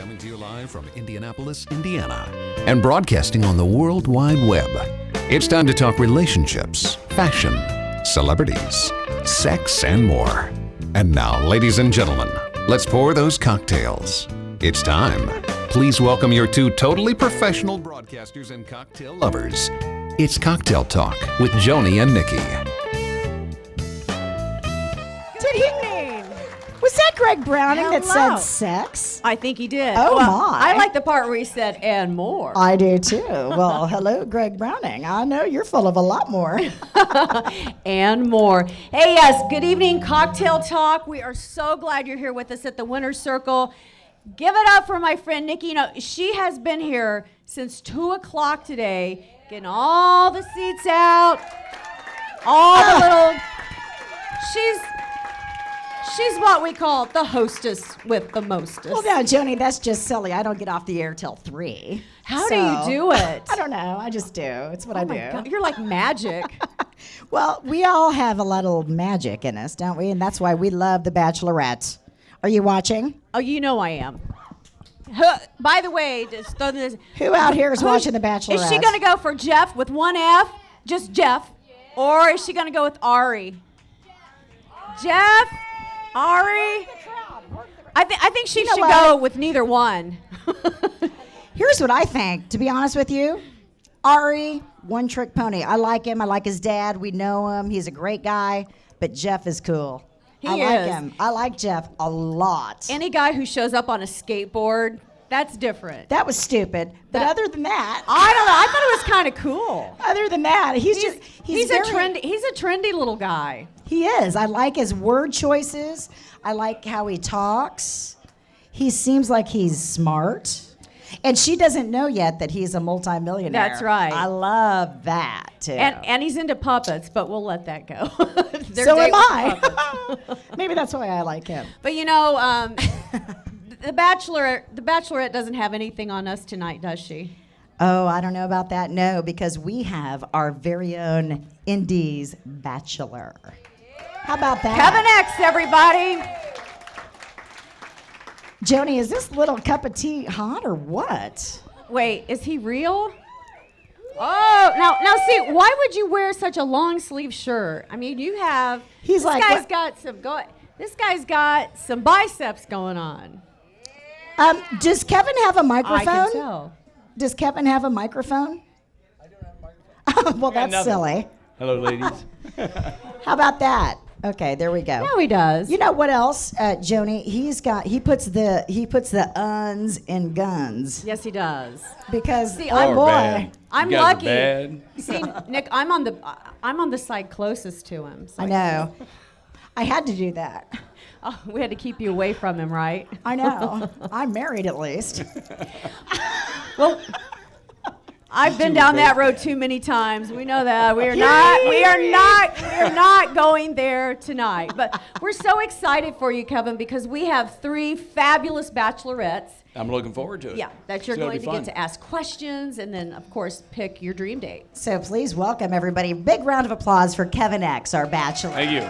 Coming to you live from Indianapolis, Indiana, and broadcasting on the World Wide Web. It's time to talk relationships, fashion, celebrities, sex, and more. And now, ladies and gentlemen, let's pour those cocktails. It's time. Please welcome your two totally professional broadcasters and cocktail lovers. It's Cocktail Talk with Joni and Nikki. Good evening. Was that Greg Browning that said Hello. sex? I think he did. Oh, Well, my. I like the part where he said, and more. I do too. Well, hello, Greg Browning. I know you're full of a lot more. And more. Hey, yes, good evening, Cocktail Talk. We are so glad you're here with us at the Winner's Circle. Give it up for my friend Nikki. You know, she has been here since 2 o'clock today, getting all the seats out, all the little... She's what we call the hostess with the mostest. Well, now, Joni, that's just silly. I don't get off the air till 3. How do you do it? I don't know. I just do. It's what I Oh do. my God, you're like magic. Well, we all have a little magic in us, don't we? And that's why we love The Bachelorette. Are you watching? Oh, you know I am. By the way, just throw this. Who out here is watching The Bachelorette? Is she going to go for Jeff with one F, just Jeff, or is she going to go with Ari? Jeff, Ari. I think she You know should what? go with neither one. Here's what I think, to be honest with you. Ari, one trick pony. I like him. I like his dad. We know him. He's a great guy. But Jeff is cool. He I like is. him. I like Jeff a lot. Any guy who shows up on a skateboard, that's different. That was stupid. But That- other than that, I don't know. I thought it was kind of cool. other than that, he's He's a trendy little guy. He is. I like his word choices. I like how he talks. He seems like he's smart. And she doesn't know yet that he's a multimillionaire. That's right. I love that, too. And he's into puppets, but we'll let that go. Their so date am with puppets. I. Maybe that's why I like him. But you know, the Bachelorette doesn't have anything on us tonight, does she? Oh, I don't know about that. No, because we have our very own Indies Bachelor. How about that? Kevin X, everybody. Joni, is this little cup of tea hot or what? Wait, is he real? Oh, now see, why would you wear such a long sleeve shirt? I mean, you have. He's like, what? This guy's got some biceps going on. Does Kevin have a microphone? I can tell. Does Kevin have a microphone? I don't have a microphone. Well, that's nothing. silly. Hello, ladies. How about that? Okay, there we go. No, he does. You know what else, Joni? He puts the uns in guns Yes, he does. because See, oh I'm boy, bad. I'm You guys are lucky. bad. See, Nick, I'm on the side closest to him. So I know. I had to do that. Oh, we had to keep you away from him, right? I know. I'm married at least. Well, I've been down that road too many times. We know that. We are not going there tonight. But we're so excited for you, Kevin, because we have 3 fabulous bachelorettes. I'm looking forward to it. Yeah, that you're It's gonna going be to fun. get to ask questions and then, of course, pick your dream date. So please welcome everybody. Big round of applause for Kevin X, our bachelor. Thank you.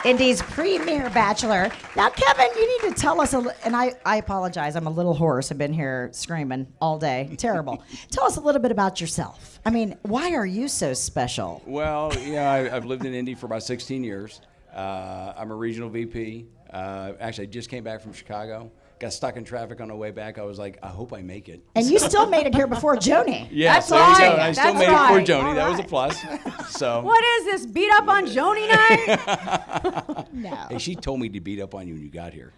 Indy's premier bachelor. Now, Kevin, you need to tell us, and I apologize, I'm a little hoarse. I've been here screaming all day. Terrible. Tell us a little bit about yourself. I mean, why are you so special? Well, yeah, I've lived in Indy for about 16 years. I'm a regional VP. Actually, I just came back from Chicago. Got stuck in traffic on the way back. I was like, I hope I make it. And you still made it here before Joni. That's there you right. go. I still That's made right. it before Joni. All That was a right. plus. So, What is this, beat up on Joni night? No. hey, she told me to beat up on you when you got here.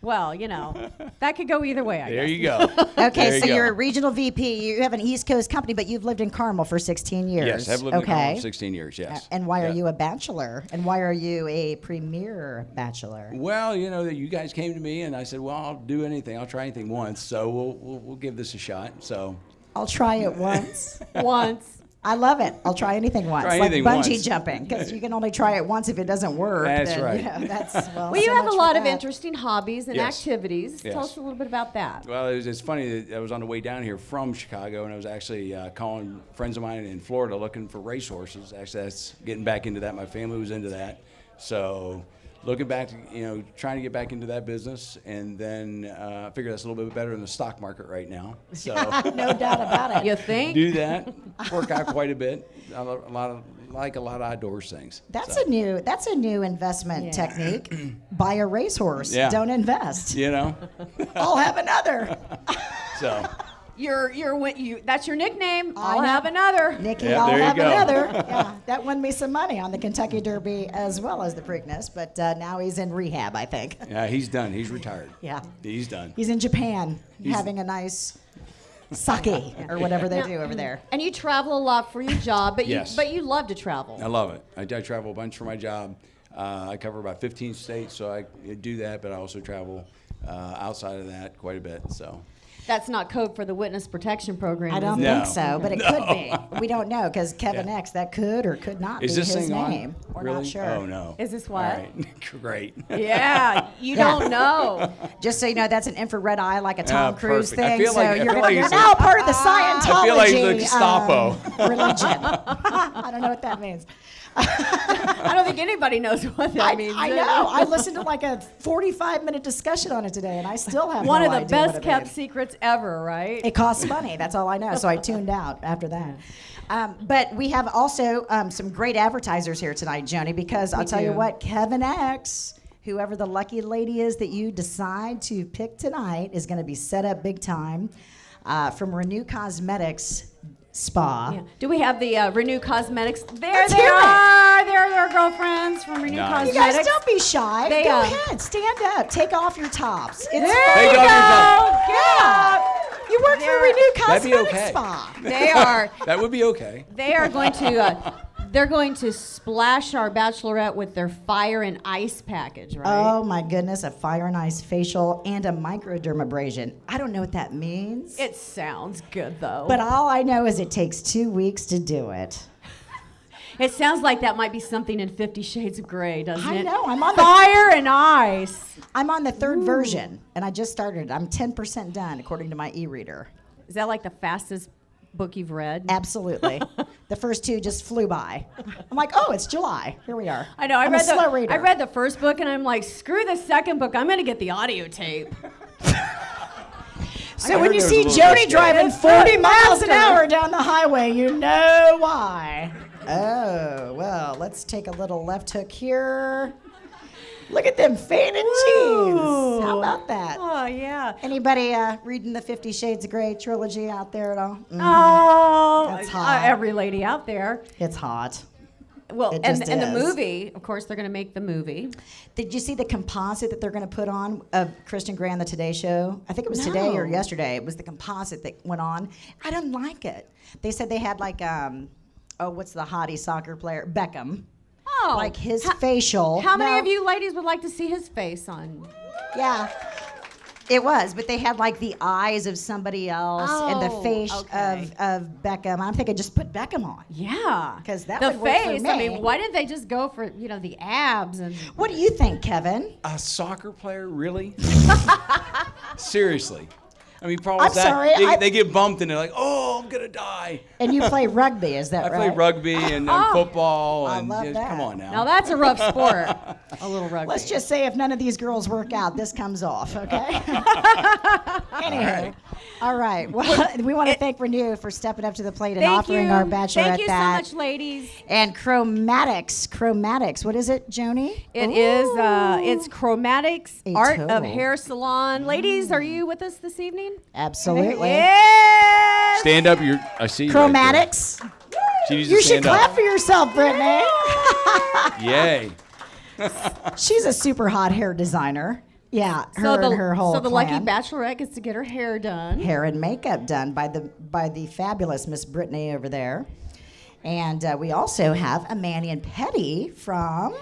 Well, you know, that could go either way, I There guess. you go. Okay, There so you you're a go. regional VP. You have an East Coast company, but you've lived in Carmel for 16 years. Yes, I've lived in okay. Carmel for 16 years, yes. And why are Yeah. you a bachelor? And why are you a premier bachelor? Well, you know, you guys came to me and I said, well, I'll do anything. I'll try anything once. So we'll give this a shot. So I'll try it once. Once. I love it. I'll try anything once. Try like anything bungee once. jumping, because you can only try it once if it doesn't work. That's then, right. You know, that's, Well, you so have a much lot for of that. interesting hobbies and Yes. activities. Tell Yes. us a little bit about that. Well, it's funny that I was on the way down here from Chicago, and I was actually calling friends of mine in Florida looking for racehorses. Actually, that's getting back into that. My family was into that. So looking back to, trying to get back into that business, and then I figure that's a little bit better than the stock market right now. So No doubt about it. You think? do that, work out quite a bit. A lot of outdoors things. That's So, a new investment technique. Buy a racehorse. Yeah. Don't invest. I'll have another. So That's your nickname. I I'll know. have another. Nikki, Yeah, I'll there you have go. another. Yeah, that won me some money on the Kentucky Derby as well as the Preakness, but now he's in rehab, I think. yeah, he's done. He's retired. Yeah. He's done. He's in Japan having a nice sake or whatever they do over there. And you travel a lot for your job, but Yes. you love to travel. I love it. I travel a bunch for my job. I cover about 15 states, so I do that, but I also travel outside of that quite a bit. So. That's not code for the witness protection program. I don't is it? think so, but it could be. We don't know because Kevin Yeah. X, that could or could not Is be this his thing on? name. We're Really? not sure. Oh no. Is this All what? right. Great. Yeah, you Yeah. don't know. Just so you know, that's an infrared eye like a Tom Cruise perfect. I thing. feel So like- I you're, feel gonna, like you're it's now like- part of the Scientology I feel like it's like Gestapo. religion. I don't know what that means. I don't think anybody knows what that means. I know. I listened to like a 45-minute discussion on it today, and I still have One no of the idea what best it kept means. secrets ever, right? It costs money. That's all I know. So I tuned out after that. But we have also some great advertisers here tonight, Joni, because I'll tell you do. what, Kevin X, whoever the lucky lady is that you decide to pick tonight, is going to be set up big time from Renew Cosmetics Spa. Yeah. Do we have the Renew Cosmetics? There Let's they hear it. are. There are our girlfriends from Renew Nice. You Cosmetics. guys don't be shy. They, Go uh, ahead. Stand up. Take off your tops. It's There fun. Take you off your go. top. Yeah. You work for They're- Renew That'd be Cosmetics okay. Spa. They are. That would be okay. They are going to. They're going to splash our bachelorette with their fire and ice package, right? Oh my goodness, a fire and ice facial and a microdermabrasion. I don't know what that means. It sounds good though. But all I know is it takes 2 weeks to do it. It sounds like that might be something in 50 Shades of Grey, doesn't I it? know, I'm on the- fire and ice. I'm on the third version, and I just started. I'm 10% done, according to my e-reader. Is that like the fastest book you've read? Absolutely. The first two just flew by. I'm like, oh, it's July. Here we are. I know. I'm a slow reader. I read the first book, and I'm like, screw the second book. I'm going to get the audio tape. So when you there see was a little Jody bit driving It's 40 miles an faster. hour down the highway, you know why. Oh, well, let's take a little left hook here. Look at them faded jeans. How about that? Oh, yeah. Anybody reading the 50 Shades of Grey trilogy out there at all? Oh, That's hot. every lady out there. It's hot. Well, It and just the is. movie, of course, they're going to make the movie. Did you see the composite that they're going to put on of Kristen Gray on the Today Show? I think it was today or No. yesterday. It was the composite that went on. I didn't like it. They said they had like, what's the hottie soccer player? Beckham. Oh, Like his facial. How many No. of you ladies would like to see his face on? Yeah. It was, but they had like the eyes of somebody else and the Oh, face okay. of Beckham. I'm thinking just put Beckham on. Yeah, 'Cause that the would work for face. I me. mean, why didn't they just go for the abs and? What do you think, Kevin? A soccer player, really? Seriously. I mean, problem I'm is that sorry, they get bumped and they're like, "Oh, I'm gonna die." And you play rugby, is that I right? play rugby and football, I and love that. come on now. Now that's a rough sport. A little rugby. Let's just say if none of these girls work out, this comes off, okay? Anyway. All right. Well, we want to thank Renew for stepping up to the plate and Thank offering you. our bachelorette Thank you that. so much, ladies. And Chromatics. What is it, Joni? It is. It's Chromatics A Art of toe. Hair Salon. Ladies, are you with us this evening? Absolutely. Yes. Stand up. I see. you right there. Chromatics. She needs You to should stand clap up. for yourself, Brittany. Yay. She's a super hot hair designer. Yeah, her So the, and her whole so the lucky clan. bachelorette gets to get her hair done. Hair and makeup done by the fabulous Miss Brittany over there. And we also have a Manny and Petty from,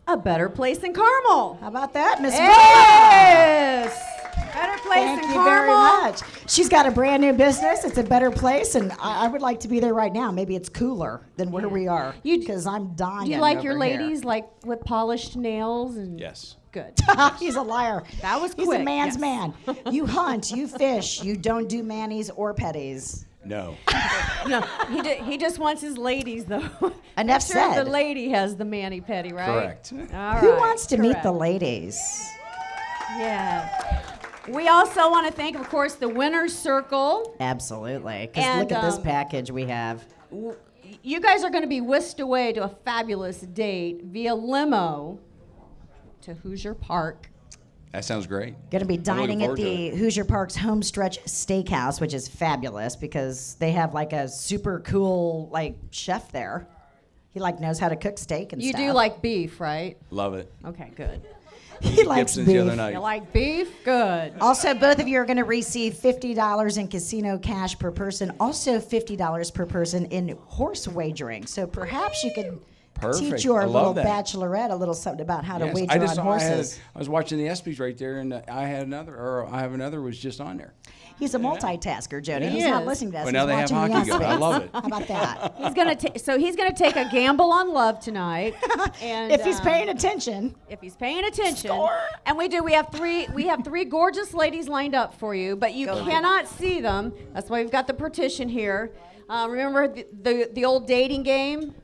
A Better Place in Carmel. how about that, Miss Villa? Yes. Better Place Thank in you Carmel. very much. She's got a brand new business. It's a better place, and I would like to be there right now. Maybe it's cooler than where we are, You- because I'm dying. Do you like your over here. ladies like with polished nails and? Yes. Good. He's a liar. That was He's quick, a man's yes. man. You hunt, you fish, you don't do manis or petties. No. No, he just wants his ladies, though. Enough Sure, said. the lady has the mani-pedi, right? Correct. All Who right, wants to meet the correct. ladies? Yeah. We also want to thank, of course, the Winner's Circle. Absolutely. Because And, look at this um, package we have. You guys are going to be whisked away to a fabulous date via limo to Hoosier Park. That sounds great. Going to be I'm looking dining at forward to the it. Hoosier Park's Homestretch Steakhouse, which is fabulous because they have like a super cool like chef there. He like knows how to cook steak and You stuff. do like beef, right? Love it. Okay, good. he likes Gibson's the other beef. night. You like beef? Good. Also, both of you are going to receive $50 in casino cash per person. Also, $50 per person in horse wagering. So perhaps you could teach Perfect. your I little love that. bachelorette a little something about how to Yes, wager on I horses. was watching the ESPYs right there, and I have another was just on there. He's a multitasker, Jody. He He's not is. listening to us. Well, now He's they have watching hockey the going. I ESPYs. love it. How about that? He's gonna take a gamble on love tonight. And If he's paying attention. if he's paying attention. Score. And we have three gorgeous ladies lined up for you, but you cannot see them. That's why we've got the partition here. Remember the old dating game?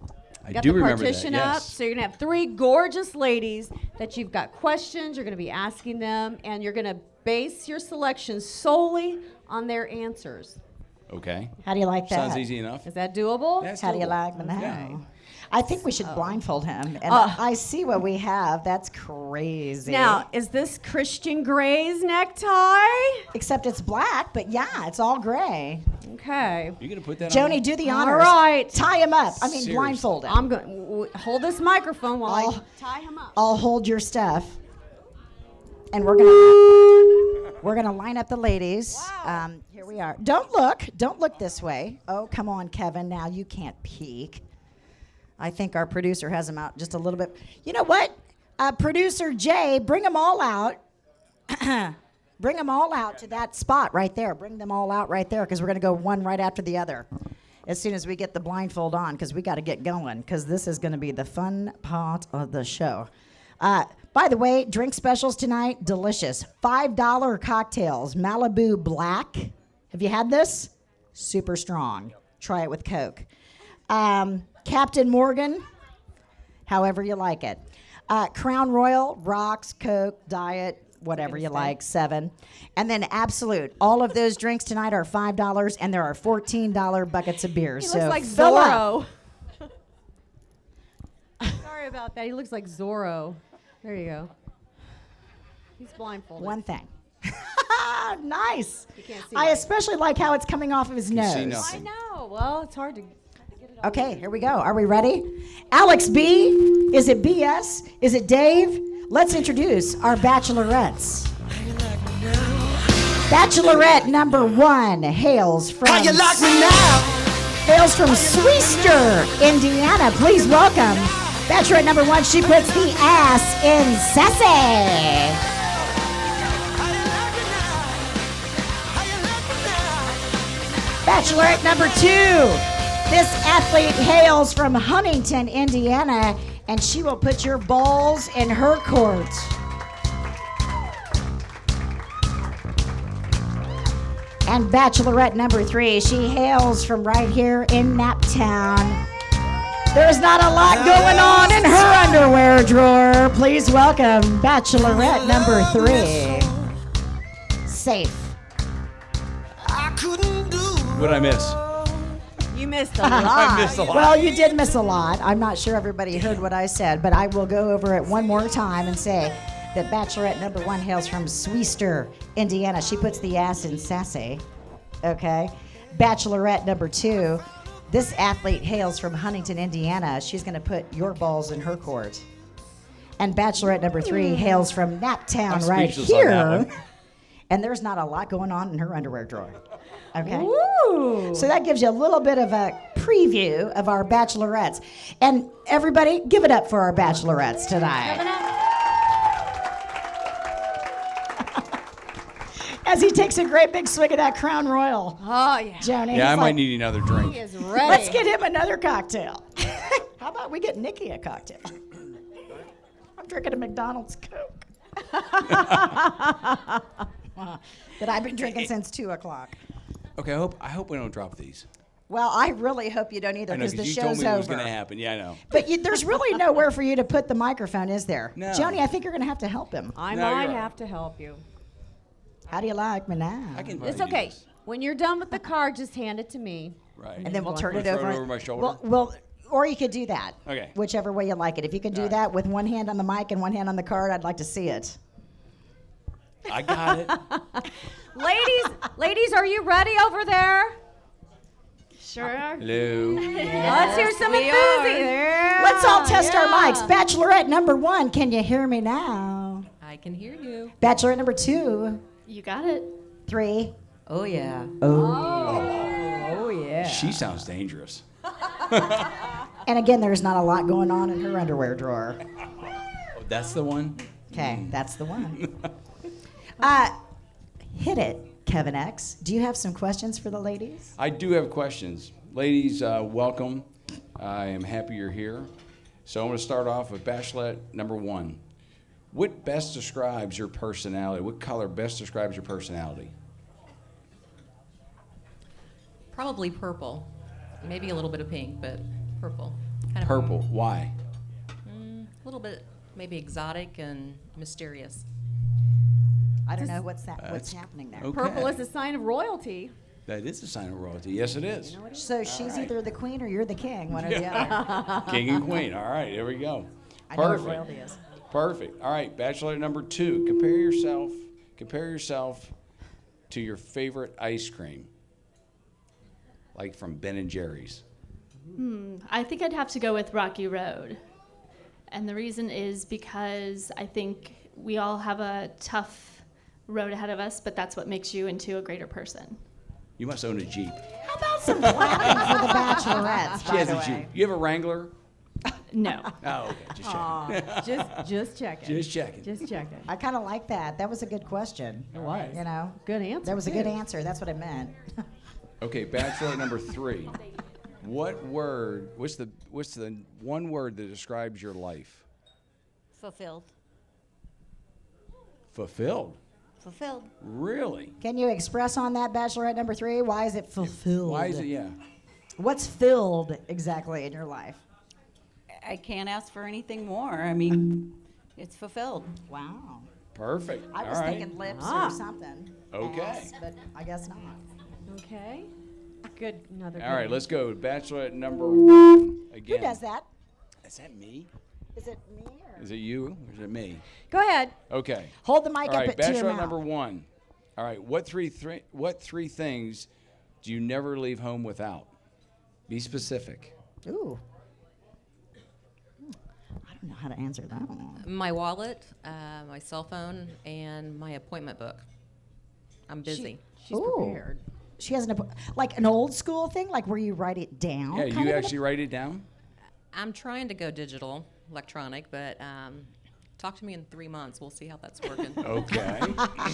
I Got do the remember that, partition up. yes. So you're gonna have three gorgeous ladies that you've got questions. You're gonna be asking them, and you're gonna base your selection solely on their answers. Okay. How do you like that? Sounds easy enough. Is that doable? That's How do you doable. like me now? Yeah. I think we should blindfold him. And I see what we have. That's crazy. Now, is this Christian Gray's necktie? Except it's black, but yeah, it's all gray. Okay. You gonna put that Joni, on? do the All honors. right. Tie him up. I mean, Seriously. blindfold him. I'm going to hold this microphone while I I'll- tie him up. I'll hold your stuff. And we're gonna line up the ladies. Wow. Here we are. Don't look this way. Oh, come on, Kevin. Now you can't peek. I think our producer has them out just a little bit. You know what? Producer Jay, bring them all out. Bring them all out to that spot right there. Bring them all out right there because we're gonna go one right after the other. As soon as we get the blindfold on, because we got to get going, because this is going to be the fun part of the show. By the way, drink specials tonight, delicious. $5 cocktails, Malibu Black. Have you had this? Super strong. Try it with Coke. Captain Morgan, however you like it. Crown Royal, rocks, Coke, Diet, whatever you like, 7. And then Absolute. All of those drinks tonight are $5, and there are $14 buckets of beer. He so looks like fill up. Zorro. Sorry about that. He looks like Zorro. There you go. He's blindfolded. One thing. Nice. You can't see I that. especially like how it's coming off of his see nose. nothing. I know. Well, it's hard to get it all. Okay, here we go. Are we ready? Alex B. Is it BS? Is it Dave? Let's introduce our bachelorettes. Bachelorette number 1 hails from Swester, Indiana. Please welcome Bachelorette number 1. She puts the ass in sassy. Bachelorette number 2. This athlete hails from Huntington, Indiana, and she will put your balls in her court. And Bachelorette number 3, she hails from right here in Naptown. There's not a lot going on in her underwear drawer. Please welcome Bachelorette number 3. Safe. What'd I miss? You missed a lot. I missed a lot. Well, you did miss a lot. I'm not sure everybody heard what I said, but I will go over it one more time and say that Bachelorette number 1 hails from Swester, Indiana. She puts the ass in sassy. Okay. Bachelorette number 2. This athlete hails from Huntington, Indiana. She's going to put your balls in her court. And Bachelorette number 3 hails from Naptown I'm right speechless on that here. one. And there's not a lot going on in her underwear drawer. Okay. Ooh. So that gives you a little bit of a preview of our bachelorettes. And everybody, give it up for our bachelorettes tonight. As he takes a great big swig of that Crown Royal, Oh, yeah. Joni. Yeah, I he's might like, need another drink. He is ready. let's get him another cocktail. How about we get Nikki a cocktail? I'm drinking a McDonald's Coke. That I've been drinking since 2 o'clock. Okay, I hope we don't drop these. Well, I really hope you don't either I know, because the because you told show's me it was over. going to happen. Yeah, I know. But there's really nowhere for you to put the microphone, is there? No. Joni, I think you're going to have to help him. I No, might you're right. have to help you. How do you like me now? I can. It's do okay. this. When you're done with the card, just hand it to me. Right. And then we'll turn it Throw over. it over my shoulder. Well, or you could do that. Okay. Whichever way you like it. If you can do All right. that with one hand on the mic and one hand on the card, I'd like to see it. I got it. Ladies, are you ready over there? Sure. Hello. Let's hear some enthusiasm. Yeah, Let's all test our yeah. mics. Bachelorette number 1, can you hear me now? I can hear you. Bachelorette number 2, You got it. 3. Oh, yeah. Oh yeah. She sounds dangerous. And again, there's not a lot going on in her underwear drawer. Oh, that's the one? Okay, that's the one. Hit it, Kevin X. Do you have some questions for the ladies? I do have questions. Ladies, welcome. I am happy you're here. So I'm going to start off with Bachelorette number 1. What best describes your personality? What color best describes your personality? Probably purple. Maybe a little bit of pink, but purple. Kind of Purple. Why? A little bit maybe exotic and mysterious. I don't know what's That's- happening there. Okay. Purple is a sign of royalty. That is a sign of royalty. Yes, it is. So she's either the queen or you're the king, one or the other. King and queen. All right, here we go. I know what Perfect. royalty is. Perfect. All right, Bachelorette number 2. Compare yourself to your favorite ice cream, like from Ben and Jerry's. I think I'd have to go with Rocky Road. And the reason is because I think we all have a tough road ahead of us, but that's what makes you into a greater person. You must own a Jeep. How about some clapping for the bachelorettes, She by has the a Jeep. way? You have a Wrangler? No. Oh, okay. Just checking. Just checking. Just checking. Just checking. I kind of like that. That was a good question. All right. You know, Good answer. that was a good too. answer. That's what I meant. Okay, Bachelorette number 3. What's the one word that describes your life? Fulfilled. Fulfilled. Fulfilled. Really? Can you express on that, Bachelorette number 3? Why is it fulfilled? Why is it? Yeah. What's filled exactly in your life? I can't ask for anything more. I mean, it's fulfilled. Wow. Perfect. I All was right. thinking lips Ah. or something. Okay. Ass, but I guess not. Okay. Good. Another. All right, let's go. Bachelorette number 1 Who again. does that? Is that me? Is it me or? Is it you or is it me? Go ahead. Okay. Hold the mic All up right, to your Bachelorette mouth. number 1. All right, what three things do you never leave home without? Be specific. Ooh. I don't know how to answer that one. My wallet, my cell phone, and my appointment book. I'm busy. She's Ooh. prepared. She has like an old school thing, like where you write it down. Yeah, kind you of an- actually write it down? I'm trying to go digital, electronic, but talk to me in 3 months. We'll see how that's working. Okay.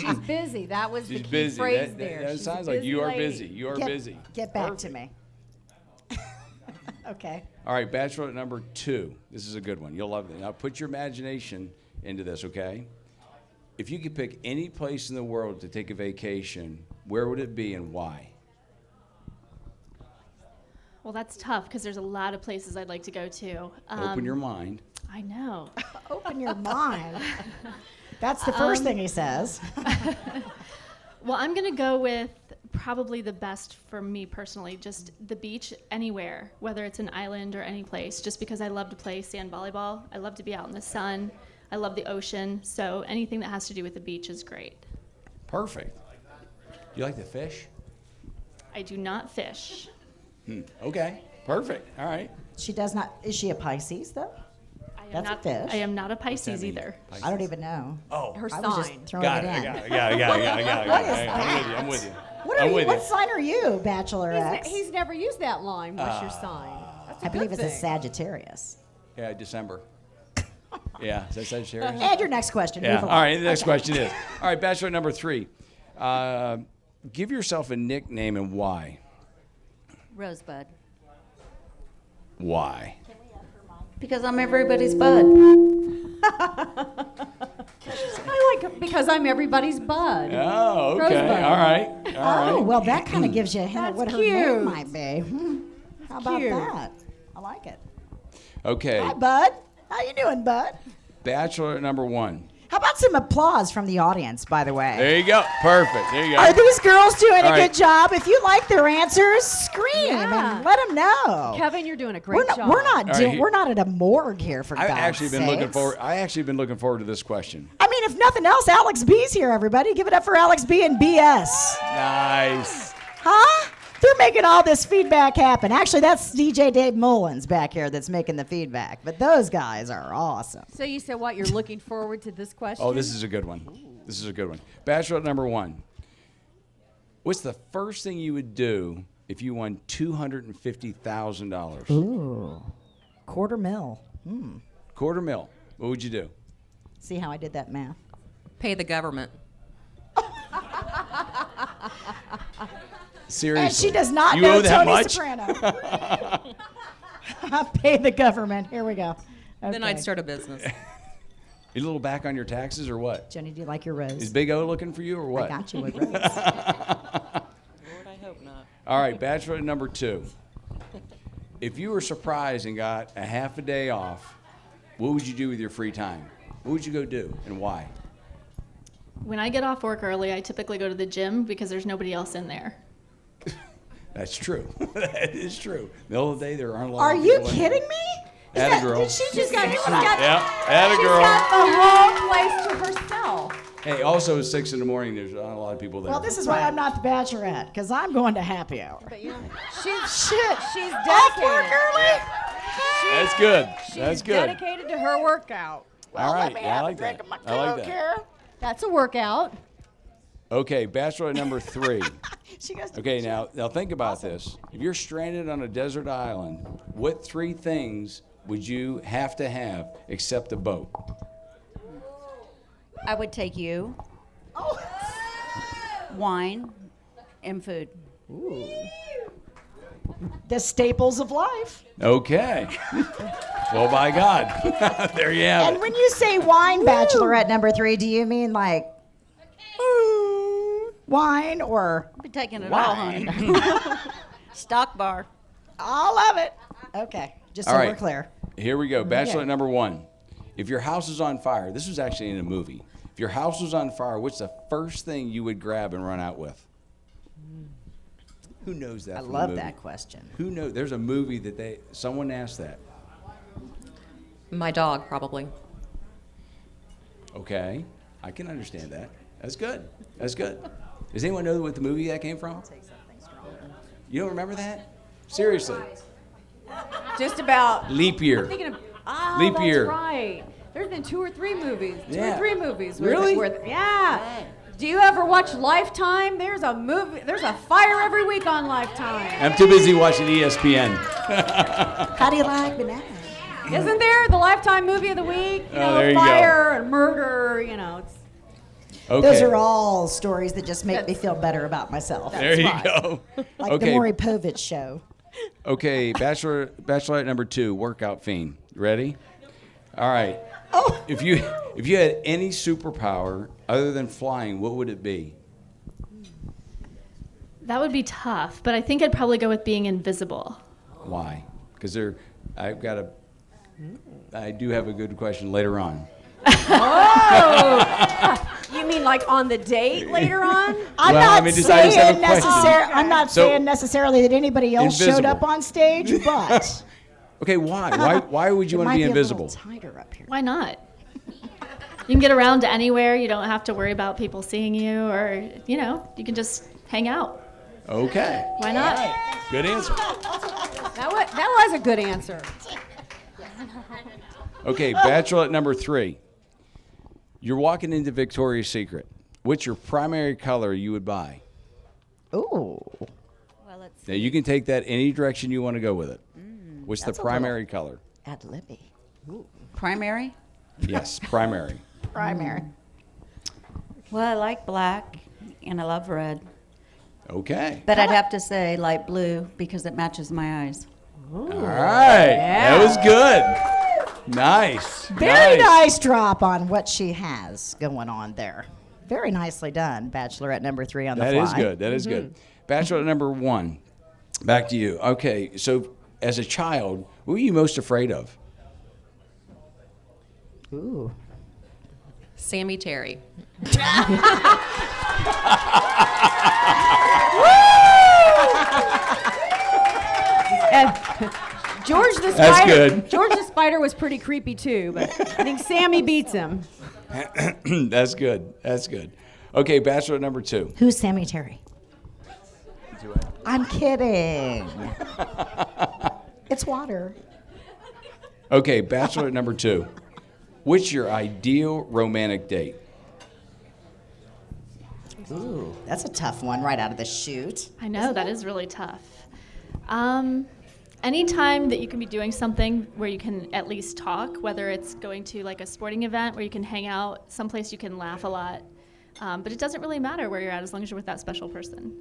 She's busy. That was the She's key busy. phrase That there. She's a sounds like you are lady. busy. You are Get, busy. Get back Perfect. to me. Okay. All right, Bachelorette number 2. This is a good one. You'll love it. Now put your imagination into this, okay? If you could pick any place in the world to take a vacation, where would it be and why? Well, that's tough because there's a lot of places I'd like to go to. Open your mind. I know. Open your mind. That's the first thing he says. Well, I'm going to go with probably the best for me personally, just the beach anywhere, whether it's an island or any place, just because I love to play sand volleyball. I love to be out in the sun. I love the ocean. So anything that has to do with the beach is great. Perfect. You like to fish? I do not fish. Okay. Perfect. All right. She does not. Is she a Pisces though? I am That's a not, fish. I am not a that Pisces mean? either. I don't even know. Oh. Her I was just sign. throwing Got it it. in. Got it. I'm with you. What are I'm you? with What you. sign are you, Bachelor X? He's never used that line. What's your sign? That's a I believe good it's a thing. Sagittarius. Yeah, December. Yeah, is that Sagittarius? And your next question. Yeah. Move All along. right. The next question is, all right, Bachelor number 3. Give yourself a nickname and why. Rosebud. Why? Because I'm everybody's bud. I like it because I'm everybody's bud. Oh, okay. Rosebud. All right. All Oh, right. well, that kind of gives you a hint of what That's her name cute. might be. How about Cute. that? I like it. Okay. Hi, Bud. How you doing, Bud? Bachelor number 1. How about some applause from the audience, by the way? There you go. Perfect. There you go. Are these girls doing All a right. good job? If you like their answers, scream Yeah. and let them know. Kevin, you're doing a great we're not, job. we're not All right, doing, here- we're not at a morgue here for I've God's actually been looking sakes. forward. I actually been looking forward to this question. I mean, if nothing else, Alex B's here, everybody. Give it up for Alex B and BS. Nice. Huh? They're making all this feedback happen. Actually, that's DJ Dave Mullins back here that's making the feedback. But those guys are awesome. So you said what? You're looking forward to this question? Oh, this is a good one. This is a good one. Bachelor number 1. What's the first thing you would do if you won $250,000? Ooh, $250,000. $250,000. What would you do? See how I did that math? Pay the government. Seriously. And she does not you know owe that Tony much? Soprano. Pay the government. Here we go. Then I'd Okay. start a business. You a little back on your taxes or what? Jenny, do you like your rose? Is Big O looking for you or what? I got you with rose. Lord, I hope not. All right, bachelor number 2. If you were surprised and got a half a day off, what would you do with your free time? What would you go do and why? When I get off work early, I typically go to the gym because there's nobody else in there. That's true. That is true. Middle of the day, there aren't a lot Are of you people in kidding there. me? Atta girl. Did she just got, she's got, Yeah, atta she's girl. got the whole place to herself. Hey, also at 6 in the morning, there's not a lot of people there. Well, this is why I'm not the bachelorette, because I'm going to happy hour. But you know, she's Shit. she's Off work dedicated. early? That's good. She's That's good. dedicated to her workout. Well, All let right. me Yeah, I have like a drink that. of my I like Coke that. here. That's a workout. Okay, bachelor number 3. She goes to Okay, the gym. now think about this. If you're stranded on a desert island, what 3 things would you have to have except a boat? I would take you, wine, and food. The staples of life. Okay. Well, by God. There you have And it. when you say wine, bachelorette number 3, do you mean like wine or I'll be taking it all, honey. Stock bar. all of it? Okay, just so All we're right. clear. Here we go. Bachelor Okay. number 1. If your house is on fire, this was actually in a movie. If your house was on fire, what's the first thing you would grab and run out with? Who knows that? I from a love movie? that question. Who knows? There's a movie that someone asked that. My dog, probably. Okay, I can understand that. That's good. That's good. Does anyone know what the movie that came from? You don't remember that? Seriously. Just about. Leap year. Thinking of. Oh, Leap that's year. right. There's been 2 or 3 movies. 2 Yeah. or 3 movies. Really? Yeah. Do you ever watch Lifetime? There's a movie. There's a fire every week on Lifetime. I'm too busy watching ESPN. How do you like banana? Isn't there the Lifetime movie of the week? You know, there you go. fire and murder. You know, it's. Okay. Those are all stories that just make me feel better about myself. There you right. go. Like the okay. Maury Povich show. Okay, bachelorette number 2, workout fiend. Ready? All right. Oh, If you had any superpower other than flying, what would it be? That would be tough, but I think I'd probably go with being invisible. Why? Because I do have a good question later on. You mean like on the date later on? I'm Well, I not mean, just- I just have a saying question. I'm not So- saying necessarily that anybody else showed Invisible. up on stage, but Okay, why? Why would you it want might to be a invisible? little tighter up here. Why not? You can get around to anywhere. You don't have to worry about people seeing you, or, you know, you can just hang out. Okay. Why not? Good answer. That was a good answer. Okay, bachelorette number 3. You're walking into Victoria's Secret. What's your primary color you would buy? Ooh, Well, let's Now you can take that any direction you want to go with it. What's the that's a primary color? ad libby. primary. Yes, primary. Primary. Well, I like black and I love red. Okay. But I'd have to say light blue because it matches my eyes. All right. That was good. Nice. Very nice drop on what she has going on there. Very nicely done, Bachelorette number 3 on the That fly. is good. That is good. Bachelorette number 1. Back to you. Okay, so as a child, what were you most afraid of? Ooh. Sammy Terry. George the That's Spider. good. George the Spider was pretty creepy too, but I think Sammy beats him. That's good. That's good. Okay, Bachelorette number 2. Who's Sammy Terry? I'm kidding. It's water. Okay, Bachelorette number 2. What's your ideal romantic date? Ooh, that's a tough one right out of the chute. I know, that is really tough. Anytime that you can be doing something where you can at least talk, whether it's going to like a sporting event where you can hang out, someplace you can laugh a lot. But it doesn't really matter where you're at as long as you're with that special person.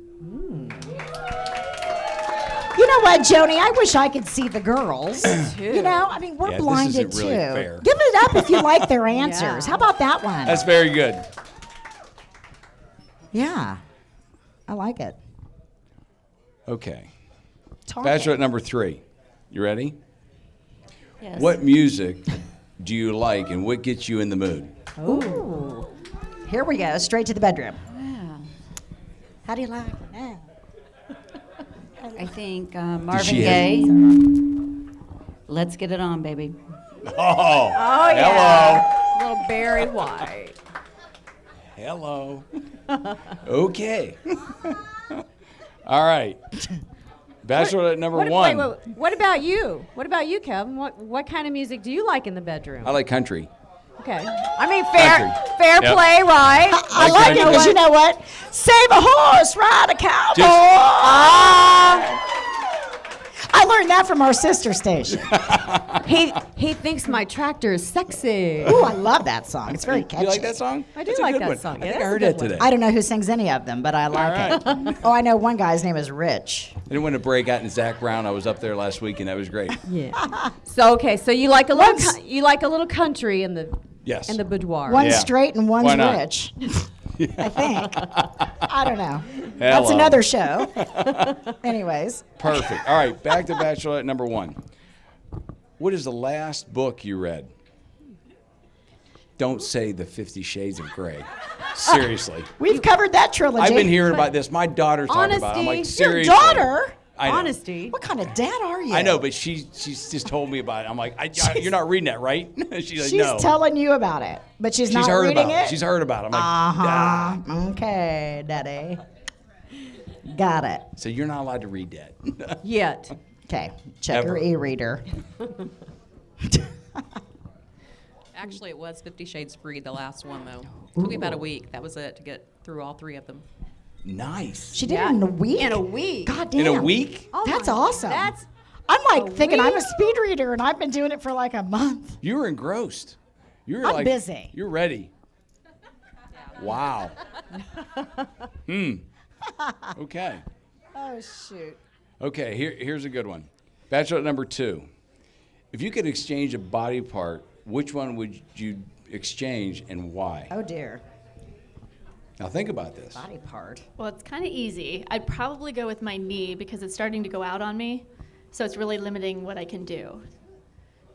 You know what, Joni? I wish I could see the girls. You know, I mean, we're Yeah, this blinded isn't really too. fair. Give it up if you like their answers. Yeah. How about that one? That's very good. Yeah, I like it. Okay. Talk Bachelorette number 3. You ready? Yes. What music do you like and what gets you in the mood? Ooh. Here we go, straight to the bedroom. Wow. How do you like it now? I think Marvin she Gaye. Let's get it on, baby. Oh, yeah. Little Barry White. hello. Okay. All right. Bachelorette number 1. What about you? What about you, Kevin? What kind of music do you like in the bedroom? I like country. Okay. I mean, fair Country. Yep. play, right? I like it country. because you know what? Save a horse, ride a cowboy. I learned that from our sister station. He thinks my tractor is sexy. Ooh, I love that song. It's very catchy. You like that song? I do That's a like good that one. song. I Yeah, think I that's a heard good that one. today. I don't know who sings any of them, but I like it. Oh, I know one guy's name is Rich. I didn't want to break out in Zach Brown. I was up there last week and that was great. Yeah. So so you like a little Once- you like a little country in the Yes. boudoir. One's Yeah. straight and one's Why not? rich. I think. I don't know. That's Hello. another show. Anyways. Perfect. All right, back to Bachelorette number 1. What is the last book you read? Don't say the 50 Shades of Grey. Seriously. We've covered that trilogy. I've been hearing about this. My daughter's talking about it. I'm like, Honesty. Your seriously. daughter? I know. Honesty. What kind of dad are you? I know, but she's just told me about it. I'm like, you're not reading that, right? She's like, She's no. telling you about it, but she's not heard reading about it. She's heard about it. I'm like, Uh-huh. Okay, daddy. Got it. So you're not allowed to read that. Yet. Okay, check your Ever. e-reader. Actually, it was 50 Shades Free, the last one, though. Took me about a week. That was it to get through all 3 of them. Nice. She did it in a week? In a week. God damn. In a week? Oh That's my- awesome. That's I'm like a thinking I'm a week? speed reader and I've been doing it for like a month. You were engrossed. You were I'm like busy. You're ready. Wow. Okay. Oh, shoot. Okay, here's a good one. Bachelorette number 2. If you could exchange a body part, which one would you exchange and why? Oh, dear. Now think about this. Body part. Well, it's kind of easy. I'd probably go with my knee because it's starting to go out on me, so it's really limiting what I can do.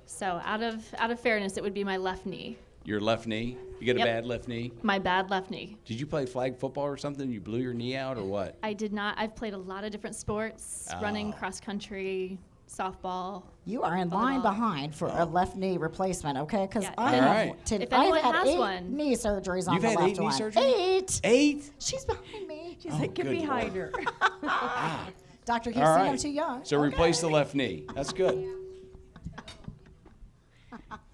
So out of fairness, it would be my left knee, Your left knee? You get a Yep. bad left knee? my bad left knee. Did you play flag football or something? You blew your knee out or what? I did not. I've played a lot of different sports: running, cross country, softball. You are in line Volleyball. behind for a left knee replacement, okay? Because Yeah, I and have Alright. if I've anyone had has 8 one- knee surgeries on You've the had left 8 knee one. surgeries? 8. 8? She's behind me. She's like, get good behind her. Doctor keeps All saying right. I'm too young. So replace the left knee. That's good.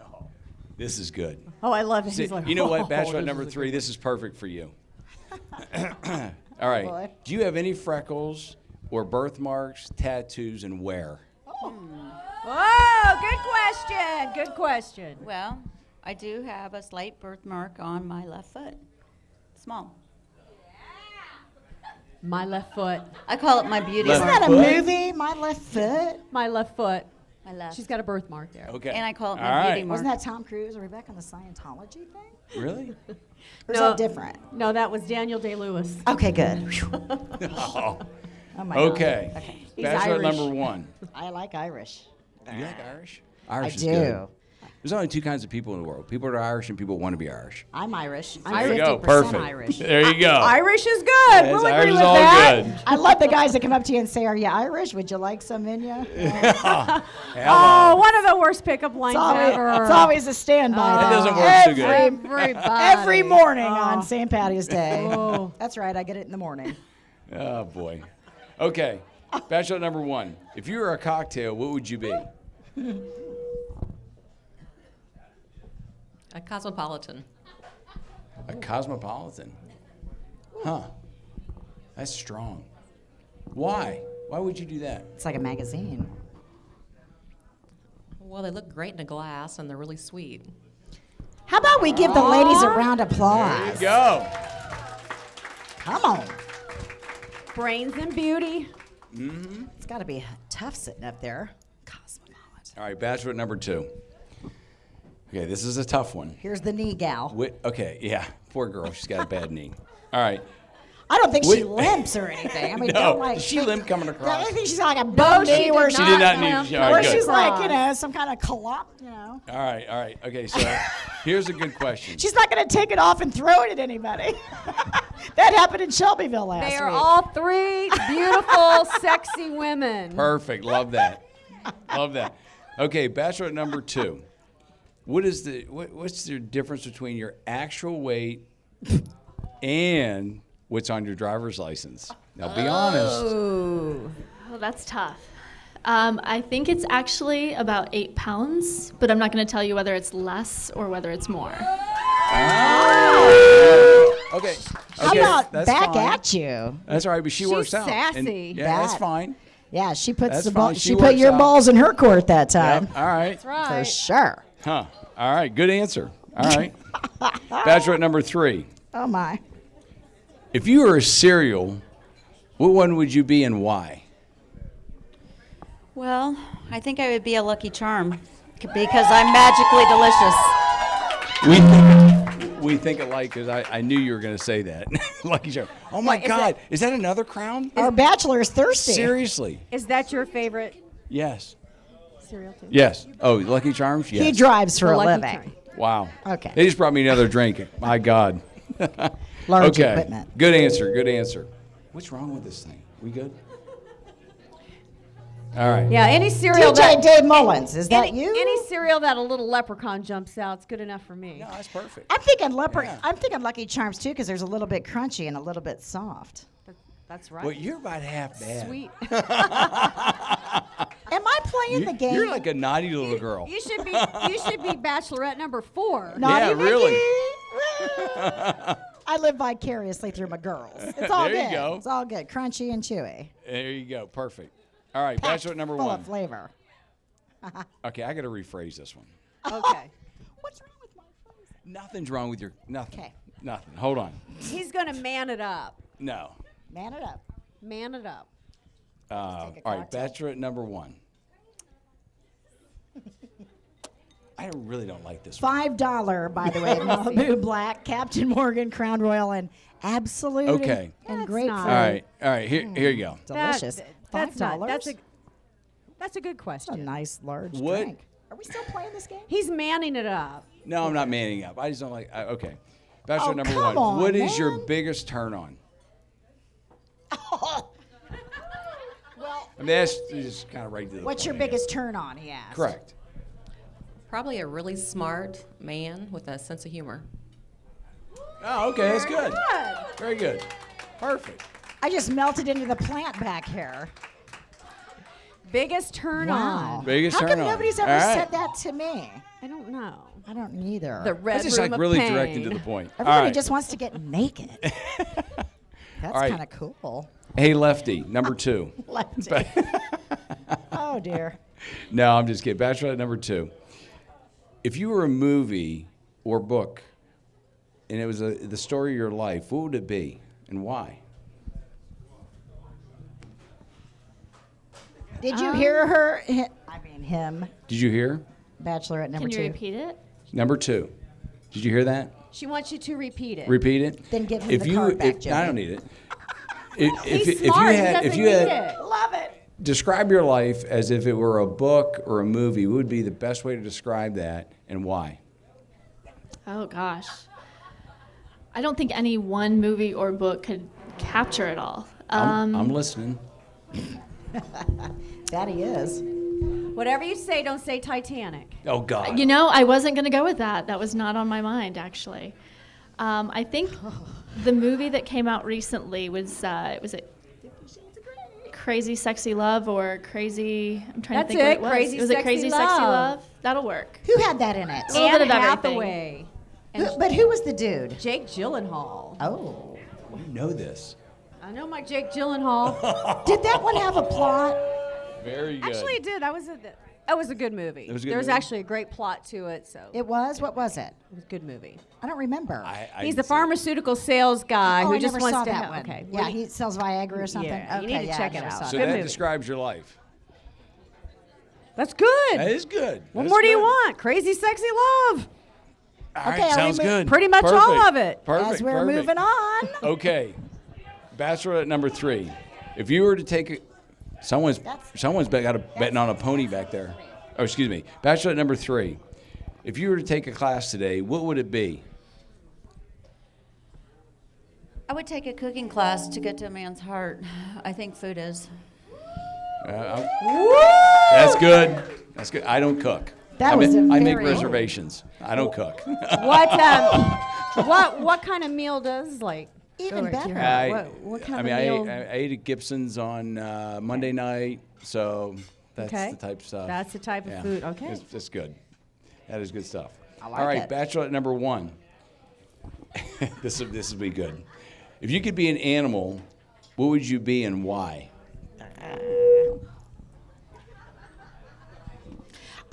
Oh, this is good. Oh, I love it. See, He's like, you know what, "Oh, Bachelorette this number is a 3, this is perfect for you. All right. Boy. Do you have any freckles or birthmarks, tattoos, and where? Whoa, good question. Good question. Well, I do have a slight birthmark on my left foot. Small. My left foot. I call it my beauty Left Isn't mark. that a foot? movie? My left foot. My left foot. My left. She's got a birthmark there. Okay. And I call it All my right. beauty mark. Wasn't that Tom Cruise or Rebecca on the Scientology thing? Really? Or is No. that different? No, that was Daniel Day-Lewis. Okay, good. Phew. Oh. Oh my God. Okay. He's Bachelor Irish. number 1. I like Irish. You like Irish? I Irish is do. good. There's only 2 kinds of people in the world. People that are Irish and people who want to be Irish. I'm Irish. I'm There 50% you go. Perfect. Irish. There you go. Irish is good. Yes, We'll Irish agree is with all that. good. I love the guys that come up to you and say, "Are you Irish? Would you like some in you?" Oh, one of the worst pickup lines It's ever. always a standby. That though. doesn't work too good. Everybody. Every morning on St. Patty's Day. Oh. That's right. I get it in the morning. Oh, boy. Okay. Bachelor number 1. If you were a cocktail, what would you be? A cosmopolitan. A cosmopolitan. Huh. That's strong. Why? Why would you do that? It's like a magazine. Well, they look great in a glass and they're really sweet. How about we give the ladies a round of There applause? you go. Come on. Brains and beauty. It's got to be tough sitting up there. Cosmopolitan. All right, bachelor number 2. Okay, this is a tough one. Here's the knee gal. Okay, yeah. Poor girl. She's got a bad knee. All right. I don't think she Wait. limps or anything. I mean, No. don't like. She limp coming across. I think she's like a bum knee where She did not need. All Or right, good. she's like, some kind of collop, All right, all right. Okay, so here's a good question. She's not going to take it off and throw it at anybody. That happened in Shelbyville last They are week. all 3 beautiful, sexy women. Perfect. Love that. Love that. Okay, bachelor number 2. What's the difference between your actual weight and what's on your driver's license? Now, be honest. Oh, that's tough. I think it's actually about 8 pounds, but I'm not going to tell you whether it's less or whether it's more. Okay. How okay, about that's back fine. at you? That's all right, but she She's works out. And- sassy. yeah, that's That- fine. Yeah, she puts That's the ball. fine. She She put works your out. balls in her court that time. Yep. All right. For Right. sure. Huh. All right. Good answer. All right. Bachelorette number 3. Oh my. If you were a cereal, what one would you be and why? Well, I think I would be a Lucky Charm because I'm magically delicious. We think alike because I knew you were going to say that. Lucky Charm. Oh my is God. Is that another crown? Our bachelor is thirsty. Seriously? Is that your favorite Yes. cereal too? Yes. Oh, Lucky Charms? Yes. He drives for The a Lucky living. Charm. Wow. Okay. They just brought me another drink. My God. Large Okay. equipment. Good answer. Good answer. What's wrong with this thing? We good? All right. Yeah, any cereal TJ that Dave Mullins, is that you? Any cereal that a little leprechaun jumps out, it's good enough for me. No, that's perfect. I'm thinking leopard. Yeah. I'm thinking Lucky Charms too because there's a little bit crunchy and a little bit soft. That's right. Well, you're about half bad. Sweet. Am I playing the game? You're like a naughty little girl. You should be bachelorette number 4. Naughty Yeah, really. Mickey? I live vicariously through my girls. It's all There you good. go. It's all good. Crunchy and chewy. There you go. Perfect. All right, Packed bachelor number full 1. of flavor. Okay, I got to rephrase this one. Okay. What's wrong with my phrase? Nothing's wrong with your nothing. Okay. Nothing. Hold on. He's going to man it up. No. Man it up. Man it up. All Take a right, cocktail. bachelorette number 1. I really don't like this one. $5, by the way, Malibu Black, Captain Morgan, Crown Royal, and Absolute. Okay. And That's grapefruit. not- All right. All right. Here you go. Delicious. That's not. $5? That's a good a question. nice large What? drink. Are we still playing this game? He's manning it up. No, I'm not manning up. I just don't like. Okay. Bachelor Oh, number come 1. on, What is your man. biggest turn on? I mean, that's just kind of right to the What's your point, I guess. biggest turn on? He asked. Correct. Probably a really smart man with a sense of humor. Oh, okay. That's good. Very good. Perfect. I just melted into the plant back here. Biggest turn Wow. on. Biggest How turn come on. nobody's ever All right. said that to me? I don't know. I don't either. The red That's just room like of really pain. direct and to the point. All Everybody right. just wants to get naked. That's All right. kind of cool. Hey, Lefty, number 2. Lefty. Oh dear. No, I'm just kidding. Bachelorette number 2. If you were a movie or book, and it was the story of your life, what would it be and why? Did you hear her? I mean, him. Did you hear? Bachelorette number Can you 2. repeat it? Number 2. Did you hear that? She wants you to repeat it. Repeat it. Then give him the card back, Joey. I don't need it. He's smart. He doesn't need it. Love it. Describe your life as if it were a book or a movie, what would be the best way to describe that and why? Oh gosh. I don't think any one movie or book could capture it all. I'm listening. That he is. Whatever you say, don't say Titanic. Oh, God. You know, I wasn't going to go with that. That was not on my mind, actually. I think the movie that came out recently was it Crazy Sexy Love or Crazy? I'm trying That's to think it, what it was. Crazy Was it Sexy Crazy Love. Sexy Love? That'll work. Who had that in it? A little bit of Anne everything. Hathaway. But who was the dude? Jake Gyllenhaal. Oh. You know this. I know my Jake Gyllenhaal. Did that one have a plot? Very good. Actually, it did. That was a good movie. It was a good there was movie? actually a great plot to it, so It was? What was it? it was a good movie. I don't remember. I He's didn't the see it. pharmaceutical sales guy Oh, who I just never wants saw to that have. one. Okay. Yeah, he sells Viagra or something. Yeah, you okay, need to yeah, check I it never out. saw So Good that movie. describes your life. That's good. That is good. What That's more do you good. want? Crazy, sexy love. All right, Okay, are we sounds mo- good. Pretty much Perfect. all of it. Perfect. As we're perfect. moving on. Okay, Bachelorette number 3. If you were to take someone's got a betting on a pony back there. Oh, excuse me. Bachelorette number 3. If you were to take a class today, what would it be? I would take a cooking class to get to a man's heart. I think food is. That's good. That's good. I don't cook. That I was ma- a I make very- reservations. I don't cook. What kind of meal does like? Even better. What kind of I meal? ate at Gibson's on Monday night, so that's Okay. the type of stuff. That's the type of food, okay. It's good. That is good stuff. I like All right, it. Bachelorette number 1. this will be good. If you could be an animal, what would you be and why?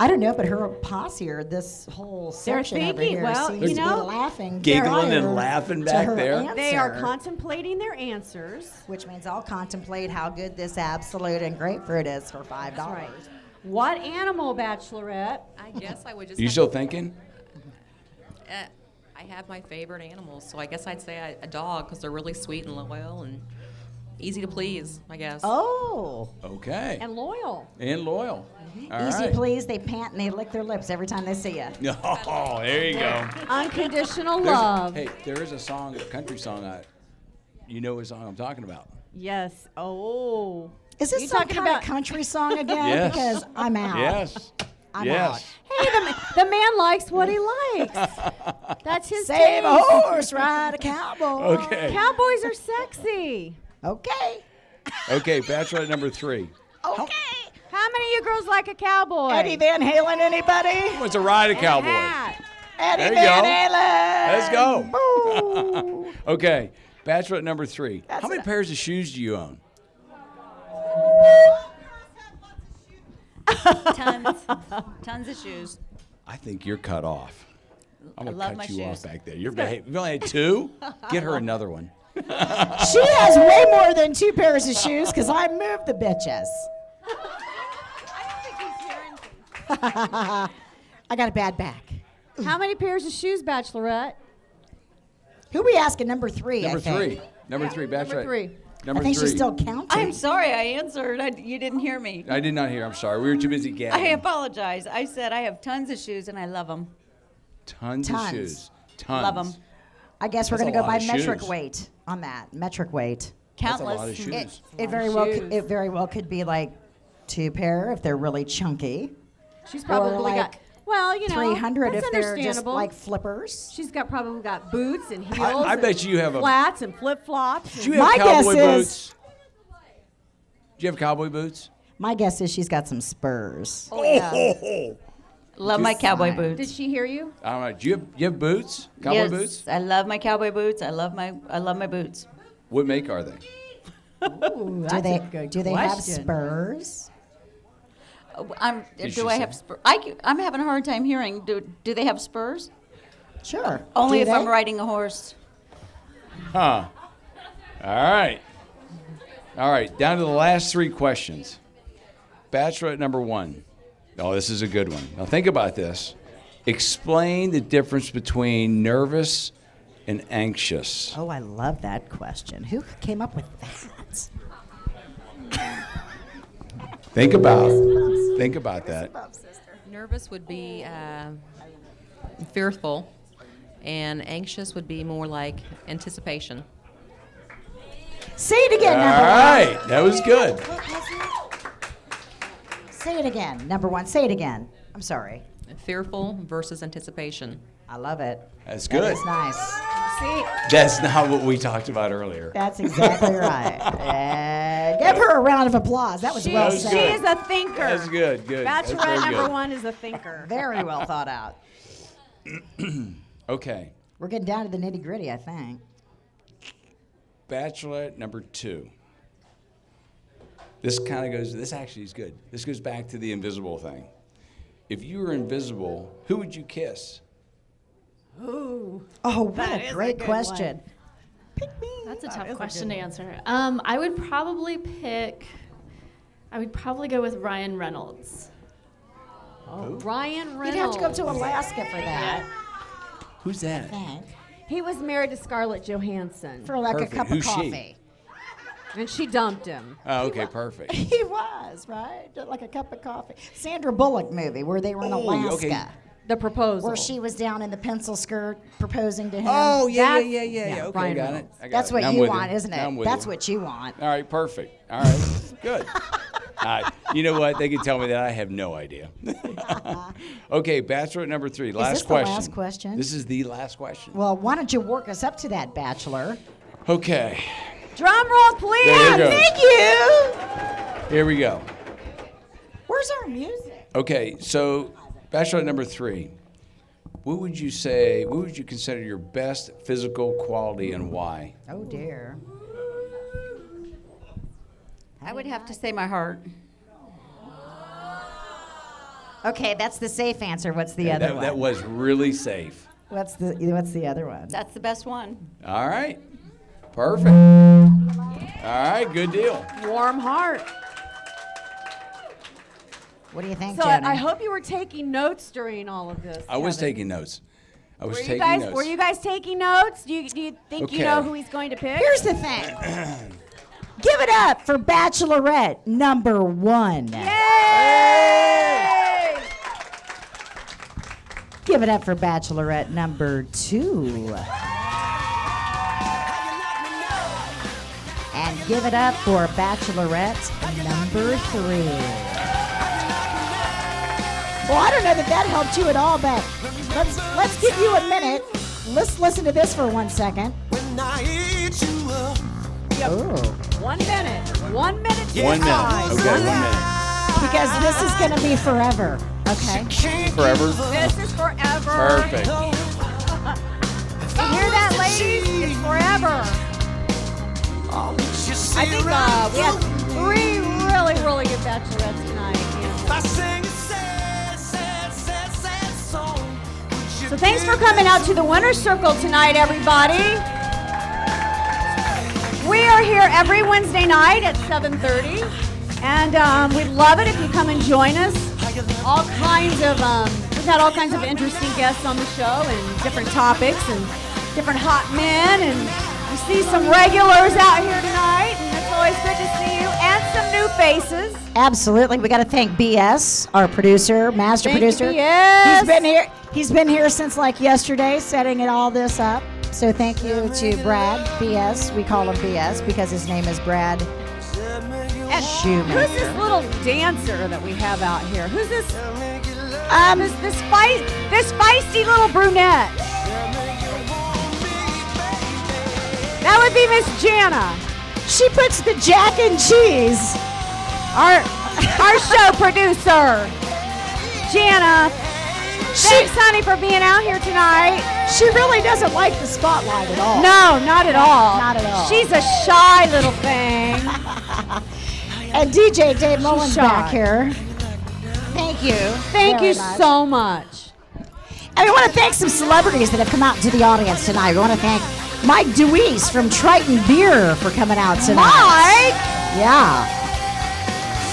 I don't know, but her posse or this whole They're section over thinking, here well, seems you to know, be laughing, giggling and prior laughing to back her there. They are answer, contemplating their answers. which means I'll contemplate how good this Absolute and grapefruit is for $5. Right. What animal, Bachelorette? I guess I would just. You have still to- thinking? I have my favorite animals, so I guess I'd say a dog because they're really sweet and loyal and easy to please. I guess. Oh, Okay. And loyal. And loyal. All easy right. please. They pant and they lick their lips every time they see you. Oh, there you go. Unconditional There's- love. Hey, there is a song, a country song. You know what song I'm talking about? Yes. Oh. Is this You some talking kind about- of country song again? Yes. Because I'm out. Yes. I'm yes. Hey, the man likes what he likes. That's his Save a taste. horse, ride a cowboy. Okay. Cowboys are sexy. Okay. Okay, Bachelorette number 3. Okay. How many of you girls like a cowboy? Eddie Van Halen, anybody? What's a ride a And a cowboy? hat. Eddie There you Van go. Halen. Let's go. Boo. Okay, Bachelorette number 3. That's How many it. pairs of shoes do you own? Tons of shoes. I think you're cut off. I'm I gonna love cut my you off shoes. back there. You've only had 2. Get her another one. She has way more than 2 pairs of shoes because I moved the bitches. I got a bad back. How many pairs of shoes, Bachelorette? Who we asking? Number 3, Number I think. 3. Number 3, Bachelorette. Number 3. Number I think 3. she's still counting. I'm sorry, I answered. You didn't hear me. I did not hear. I'm sorry. We were too busy I gabbing. apologize. I said I have tons of shoes and I love them. Tons of Tons. shoes. Tons. Love 'em. I guess we're That's going to a go lot by of metric shoes. weight on that. Metric weight. That's a Countless. lot of shoes. It very well could be like 2 pair if they're really chunky. She's probably like got. Well, you know, 300 that's if they're just understandable. like flippers. She's probably got boots and heels. I and bet you have a. flats and flip flops. Do you have My cowboy guess boots? Do you have cowboy boots? My guess is she's got some spurs. Oh, yeah. Love my cowboy fine. Did boots. she hear you? I don't know. Do you have boots? Cowboy Yes, boots? I love my cowboy boots. I love my boots. What make are they? Ooh, Do they have question. spurs? Did Do she I say? have spurs? I'm having a hard time hearing. Do they have spurs? Sure. Only Do if I'm they? riding a horse. Huh. All right. All right. Down to the last 3 questions. Bachelorette number 1. Oh, this is a good one. Now think about this. Explain the difference between nervous and anxious. Oh, I love that question. Who came up with that? Think about that. Nervous would be fearful, and anxious would be more like anticipation. Say it again, All number right, that was good. one. Say it again, number 1. Say it again. I'm sorry. Fearful versus anticipation. I love it. That's good. That's nice. See, That's not what we talked about earlier. That's exactly right. Give her a round of applause. That was well That was said. she is a thinker. That's good, good. That's Bachelorette very number good. 1 is a thinker. Very well thought out. Okay, We're getting down to the nitty gritty, I think. Bachelorette number 2. This kind of goes, this actually is good. This goes back to the invisible thing. If you were invisible, who would you kiss? Oh, what a great question. Pick me. That's a tough question to answer. I would probably go with Ryan Reynolds. Ryan Reynolds. You'd have to go to Alaska for that. Who's that? I think. He was married to Scarlett Johansson, For like Perfect. a cup Who's of she? coffee. and she dumped him. Oh, okay, perfect. He was, right? Like a cup of coffee. Sandra Bullock movie where they were in Oh, Alaska. okay. The proposal. Where she was down in the pencil skirt proposing to him. Oh, yeah. That's- Okay, yeah, I Ryan got it. Reynolds. I got That's it. what Now I'm you with want, isn't Now I'm it? with That's you. what you want. All right, perfect. All right, good. All right, you know what? They can tell me that. I have no idea. Okay, Bachelor number 3. Last this the question. last question? This is the last question. Well, why don't you work us up to that, Bachelor? Okay, Drum roll, please. There you go. Thank you. here we go. Where's our music? Okay, so Bachelor number 3. What would you say, what would you consider your best physical quality and why? Oh, dear. I would have to say my heart. Okay, that's the safe answer. What's the other one? That was really safe. What's the other one? That's the best one. All right, perfect. All right, good deal. Warm heart. What do you think, So Jenna? I hope you were taking notes during all of this. I was Kevin. taking notes. I was Were you taking guys? notes. Were you guys taking notes? Do you think you Okay. know who he's going to pick? Here's the thing. Give it up for Bachelorette number 1. Yay! Give it up for Bachelorette number 2. And give it up for Bachelorette number 3. Well, I don't know that helped you at all, but let's give you a minute. Let's listen to this for 1 second. Oh. 1 minute. 1 minute. to 1 minute. decide. Okay, 1 minute. Because this is going to be forever, okay? Forever? This is forever. Perfect. You hear that, ladies? It's forever. I think we have 3 really, really good bachelorettes tonight. Yeah. So thanks for coming out to the Winner's Circle tonight, everybody. We are here every Wednesday night at 7:30, and we'd love it if you come and join us. All kinds of we've had all kinds of interesting guests on the show and different topics and different hot men, and we see some regulars out here tonight, and it's always good to see you and some new faces. Absolutely. We got to thank BS, our producer, master Thank you, producer. BS. He's been here since like yesterday, setting it all this up. So thank you to Brad BS. We call him BS because his name is Brad And Shoemaker. who's this little dancer that we have out here? Who's this? This feisty little brunette. That would be Miss Jana, She puts the Jack and cheese. our show producer. Jana, thanks, honey, for being out here tonight. She really doesn't like the spotlight at all. No, not at all. Not at all. She's a shy little thing. And DJ Dave Mullins shy. back here. Thank you. Thank very you much. so much. And we want to thank some celebrities that have come out to the audience tonight. We want to thank Mike Deweese from Triton Beer for coming out tonight. Mike! Yeah.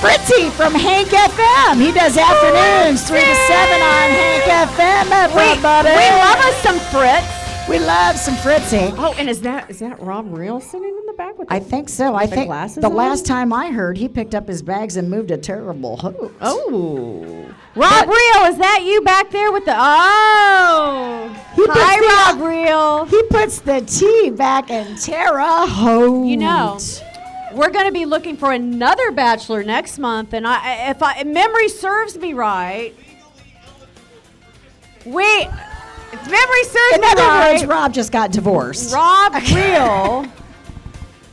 Fritzy from Hank FM. He does afternoons 3 to 7 on Hank FM, everybody. We love us some Fritz. We love some Fritzy. Oh, and is that Rob Real sitting in the back with I think so. I think glasses the on? last time I heard, he picked up his bags and moved a terrible hoax. Oh. Rob Real, is that you back there with the He puts Hi, the- Rob Real. He puts the T back in Terre Haute. You know, we're going to be looking for another bachelor next month, and if memory serves me right, if memory serves In me other right, words, Rob just got divorced. Rob Real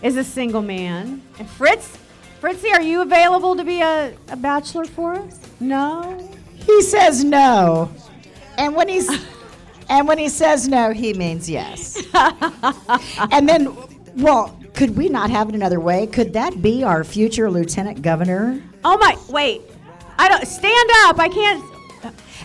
is a single man. And Fritzy, are you available to be a bachelor for us? No? He says no. And when he says no, he means yes. And then, well, could we not have it another way? Could that be our future lieutenant governor? Oh my, wait. Stand up. I can't.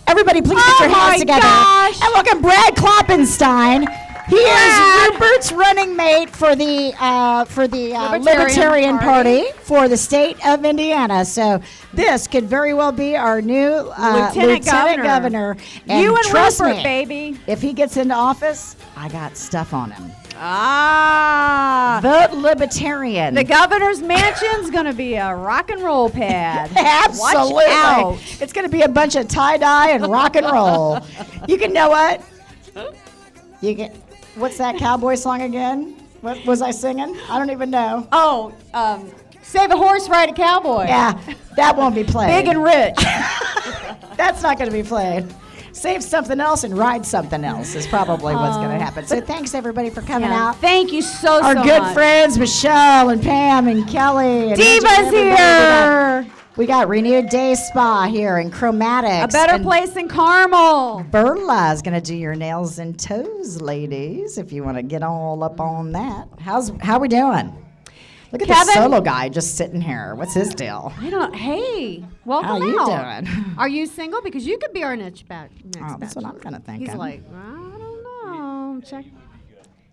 Everybody, please Oh put your my hands together. gosh. And look at Brad Kloppenstein. He Brad. is Rupert's running mate for the Libertarian Libertarian Party. Party for the state of Indiana. So this could very well be our new Lieutenant governor. And You and trust Rupert, me, baby. if he gets into office, I got stuff on him. Ah. Vote Libertarian. The governor's mansion's going to be a rock and roll pad. Absolutely. Watch out. It's going to be a bunch of tie-dye and rock and roll. You can know what? You can. What's that cowboy song again? What was I singing? I don't even know. Oh, save a horse, ride a cowboy. Yeah, that won't be played. Big and rich. That's not going to be played. Save something else and ride something else is probably what's going to happen. So thanks everybody for coming Yeah. out. Thank you so Our much. good friends Michelle and Pam and Kelly. And Diva's everybody. here. We got Renewed Day Spa here and Chromatics. A better and place than Carmel. Berla is going to do your nails and toes, ladies, if you want to get all up on that. How we doing? Look at this Kevin? solo guy just sitting here. What's his deal? I don't. Hey, welcome How you out. doing? Are you single? Because you could be our next Oh, that's what I'm kind of thinking. He's like, I don't know. Check.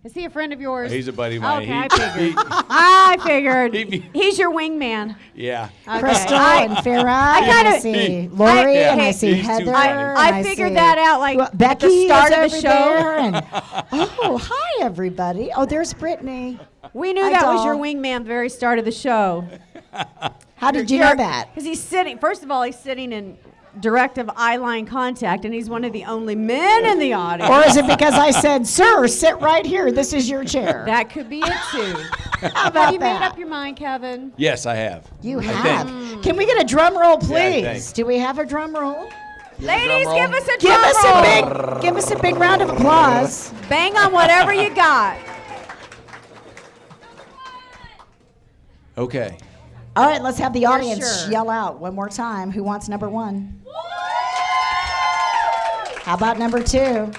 Is he a friend of yours? He's a buddy of mine. Okay, I figured. He's your wingman. Yeah. Okay. Crystal I- and Farah. I and I kinda- see Lori Yeah, and I see he's too Heather. funny. and I figured see- that out like Well, at Becky the start is of the over show. there, and oh, hi everybody. Oh, there's Brittany. We knew Hi, that was doll. your wingman at the very start of the show. How did you know that? Because he's sitting. First of all, he's sitting in directive eye-line contact, and he's one of the only men in the audience. Or is it because I said, "Sir, sit right here. This is your chair"? That could be it too. How about Have you that? made up your mind, Kevin? Yes, I have. You I have. think. Can we get a drum roll, Yeah, please? thanks. Do we have a drum roll? Ladies, roll? give us a Give drum us roll. give us a big round of applause. Bang on whatever you got. Okay. All right, let's have the audience sure. yell out one more time. Who wants number one? How about number two?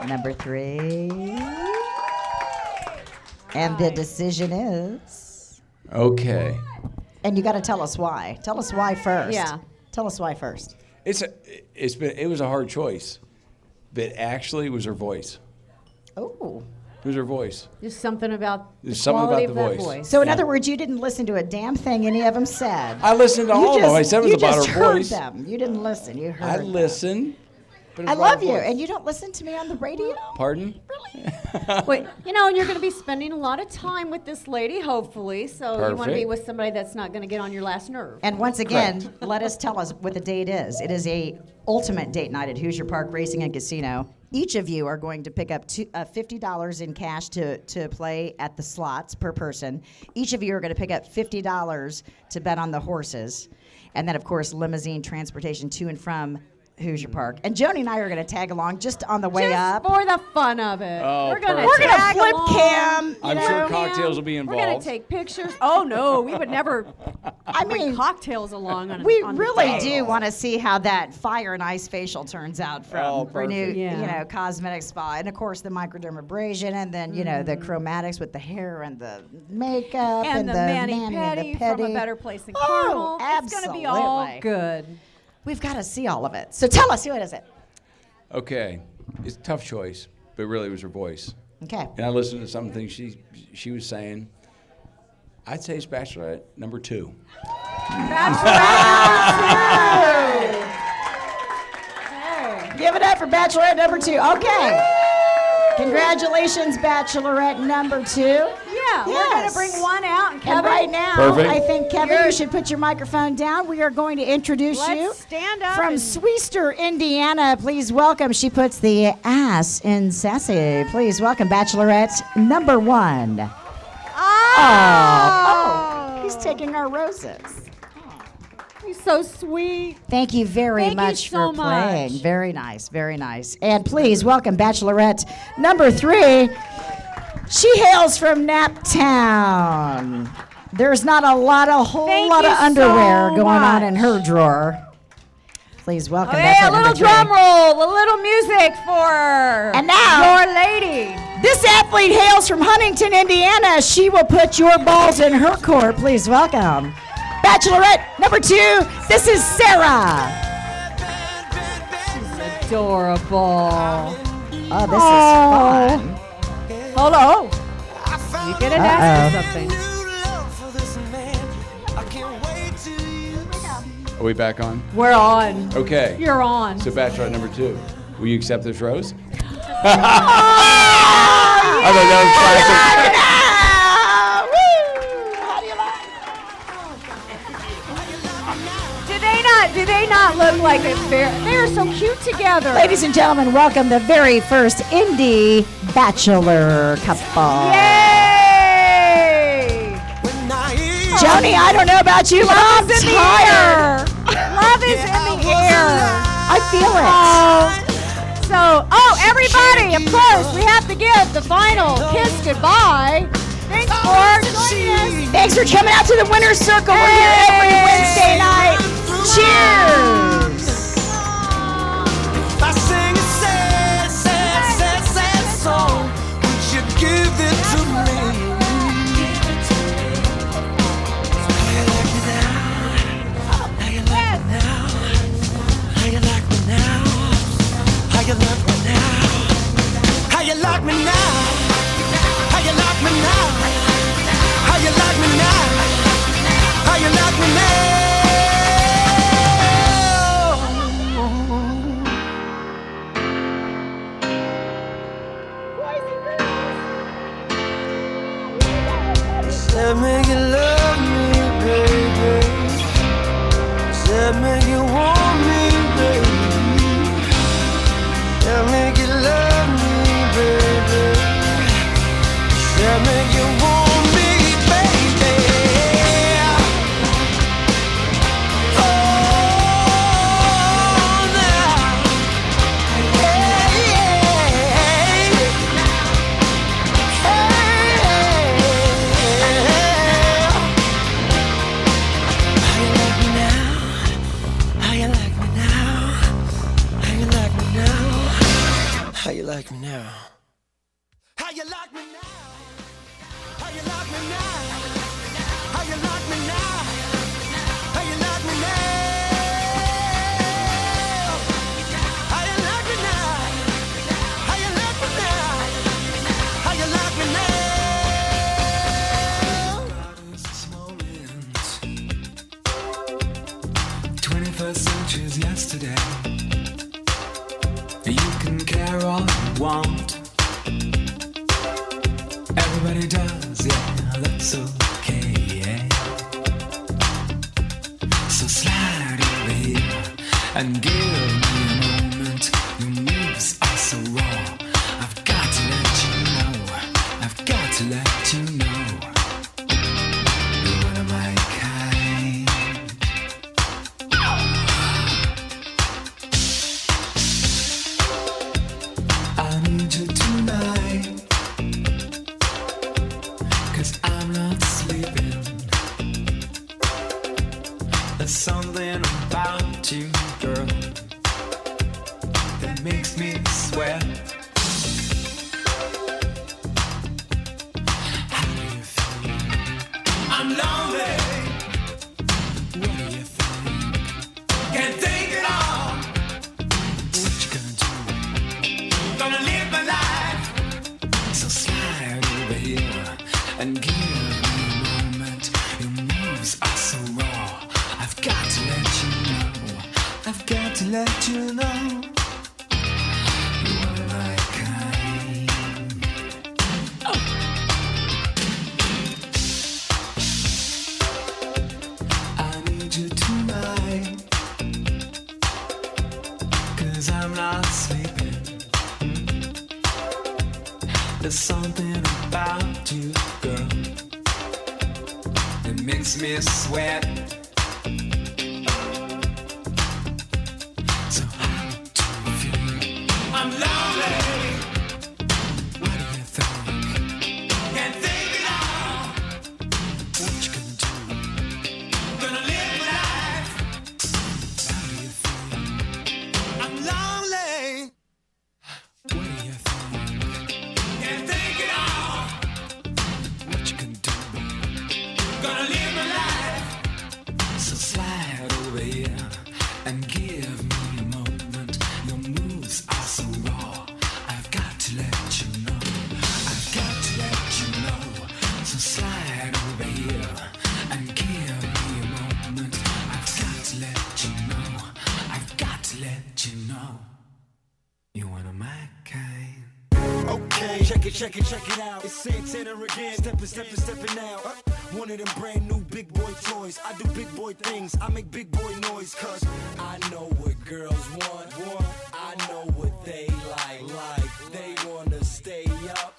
Number three? And the decision is. Okay. And you got to tell us why. Tell us why first. Yeah. Tell us why first. It was a hard choice, but actually it was her voice. Oh. It was her voice. Just something about the There's something quality about the of that voice. voice. So in Yeah. other words, you didn't listen to a damn thing any of them said. I listened to all of them. I said it was you about just her heard voice. them. You didn't listen. You heard I them. listened. But it I was about love her you. voice. And you don't listen to me on the radio? Pardon? Wait, and you're going to be spending a lot of time with this lady, hopefully. So you want to be Perfect. with somebody that's not going to get on your last nerve. And once again, let us tell us what the date is. It is a ultimate date night at Hoosier Park Racing and Casino. Each of you are going to pick up $50 in cash to play at the slots per person. Each of you are going to pick up $50 to bet on the horses. And then, of course, limousine transportation to and from Hoosier Park. And Joni and I are going to tag along just on the way Just up. for the fun of it. Oh, we're going perfect. We're going to flip cam. I'm sure cocktails will be We're going to involved. take pictures. Oh, no, we would never I bring mean, cocktails along on we on the really day. do want to see how that fire and ice facial turns out from Oh, perfect. Renew, Yeah. Cosmetic Spa, and of course the microdermabrasion, and then the chromatics with the hair and the makeup And the mani mani-pedi and the pedi. from A Better Place in Oh, Carmel. It's going to be all absolutely. good. We've got to see all of it. So tell us, who is it? Okay. It's a tough choice, but really it was her voice. Okay. And I listened to some things she was saying. I'd say it's Bachelorette number 2. Give it up for Bachelorette number 2. Okay. Congratulations, Bachelorette number 2. Yeah, we're going to bring one out. And Kevin, And right now, Perfect. I think, Kevin, you should put your microphone down. We are going to introduce let's you stand up. from and- Swester, Indiana. Please welcome. She puts the ass in sassy. Please welcome Bachelorette number 1. Oh, he's taking our roses. He's so sweet. Thank you very Thank you much so for playing. much. Very nice, very nice. And please welcome Bachelorette number 3. She hails from Naptown. There's not a whole Thank lot you of underwear so going on in much. her drawer. Please welcome Okay, a Bachelorette little number 3. drum roll, a little music for And now- your lady. This athlete hails from Huntington, Indiana. She will put your balls in her court. Please welcome Bachelorette number 2. This is Sarah. Adorable. Oh, this is fun. Hold on. You get an ask for something. Are we back on? We're on. Okay. You're on. So Bachelorette number 2. Will you accept this rose? Oh, I thought that was classic. Do they not look like a fair? They are so cute together. Ladies and gentlemen, welcome the very first indie bachelor couple. Yay! Joni, I don't know about you, but I'm Love is in the tired. air. Love is in the air. I feel it. So, everybody, of course, we have to give the final kiss goodbye. Thanks for joining us. Thanks for coming out to the Winner's Circle. We're here every Wednesday night. Cheers. I sing a sad, sad, sad, sad song. Would you give it to me? How you like me now? How you like me now? How you like me now? How you like me now? How you like me now? How you like me now? How you like me now? How you like me now? Said make you love me, baby. Said make you want me, baby. Said make you love me, baby. Said make you want me, baby. Oh, now. Hey, How you like me now? How you like me now? How you like me now? How you like me now? How you like me now? How you like me now? How you like me now? How you like me now? How you like me now? How you like me now? This moment, 21st century's yesterday. You can care all you want. Everybody does, yeah, that's okay, yeah. So slide over here and give me a moment. Your moves are so raw. I've got to let you know. I've got to let you know. You're one of my kind. I need you tonight. 'Cause I'm not sleeping. There's something about you, girl, that makes me sweat. How do you feel? I'm lonely. What do you think? Can't take it all. What you gonna do? Gonna live my life. So slide over here and give me a moment. to let you know you're one of my kind. I need you tonight, 'cause I'm not sleeping. There's something about you, girl, that makes me sweat. So how do you feel? I'm lonely. What do you think? Can't think it all. What you gonna do? Gonna live life. How do you feel? I'm lonely. What do you think? Can't think it all. What you gonna do? Gonna live my life. So slide over here and give me a moment. Your moves are so raw. I've got to let you know. I've got to let you know. So slide over here and give me a moment. I've got to let you know. I've got to let you know. You're one of my kind. Okay, check it out. It's Santana again. Stepping out. One of them brand new big boy toys. I do big boy things. I make big boy noise, 'cause I know what girls want. I know what they like. They wanna stay up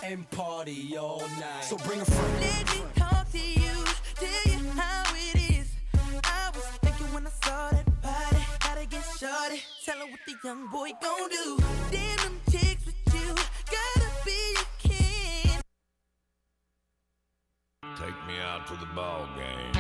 and party all night. So bring a friend. Let me talk to you, tell you how it is. I was thinking when I saw that body, gotta get shorty. Tell her what the young boy gon' do. Damn them chicks with you, gotta be a king. Take me out to the ball game.